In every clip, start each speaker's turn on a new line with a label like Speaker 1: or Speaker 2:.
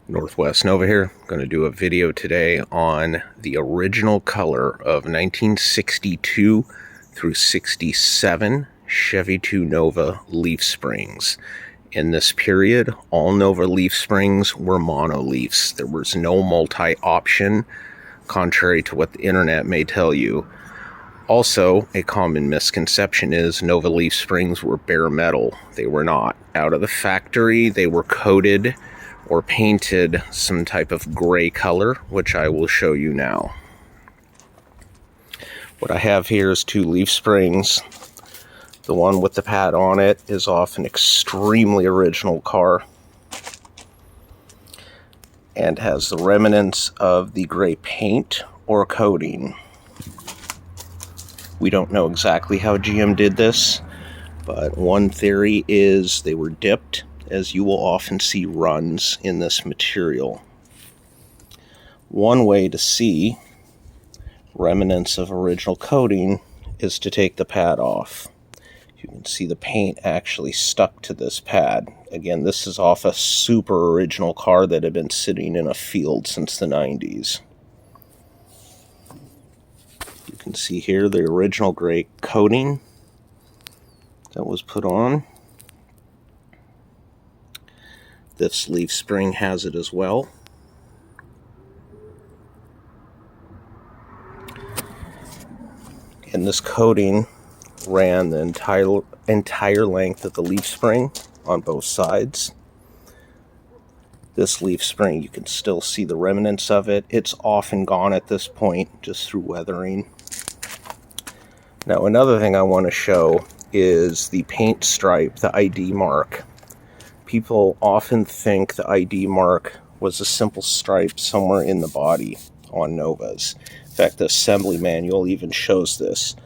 Speaker 1: Northwest Nova here. I'm going to do a video today on the original color of 1962 through 67 Chevy II Nova leaf springs. In this period, all Nova leaf springs were mono leafs. There was no multi-option, contrary to what the internet may tell you. Also, a common misconception is Nova leaf springs were bare metal. They were not. Out of the factory, they were coated or painted some type of gray color, which I will show you now. What I have here is two leaf springs. The one with the pad on it is off an extremely original car and has the remnants of the gray paint or coating. We don't know exactly how GM did this, but one theory is they were dipped, as you will often see runs in this material. One way to see remnants of original coating is to take the pad off. You can see the paint actually stuck to this pad. Again, this is off a super original car that had been sitting in a field since the 90s. You can see here the original gray coating that was put on. This leaf spring has it as well. And this coating ran the entire length of the leaf spring on both sides. This leaf spring, you can still see the remnants of it. It's often gone at this point, just through weathering. Now, another thing I want to show is the paint stripe, the ID mark. People often think the ID mark was a simple stripe somewhere in the body on Novas. In fact, the assembly manual even shows this.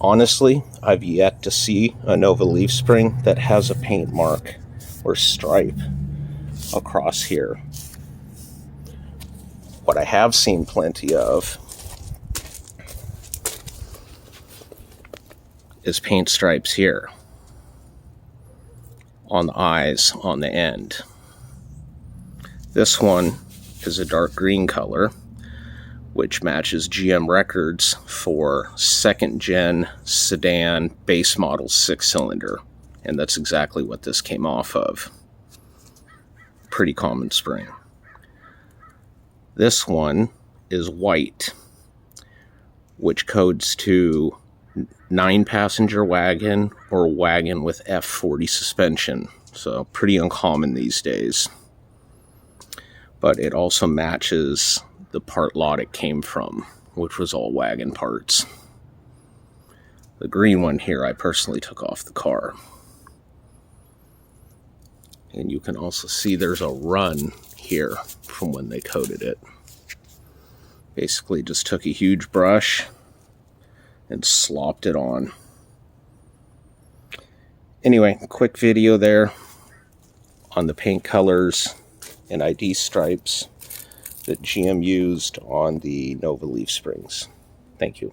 Speaker 1: Honestly, I've yet to see a Nova leaf spring that has a paint mark or stripe across here. What I have seen plenty of is paint stripes here on the eyes on the end. This one is a dark green color, which matches GM records for second gen sedan base model 6-cylinder, and that's exactly what this came off of. Pretty common spring. This one is white, which codes to 9-passenger wagon or wagon with F40 suspension, so pretty uncommon these days. But it also matches the part lot it came from, which was all wagon parts. The green one here I personally took off the car. And you can also see there's a run here from when they coated it. Basically just took a huge brush and slopped it on. Anyway, quick video there on the paint colors and ID stripes that GM used on the Nova leaf springs. Thank you.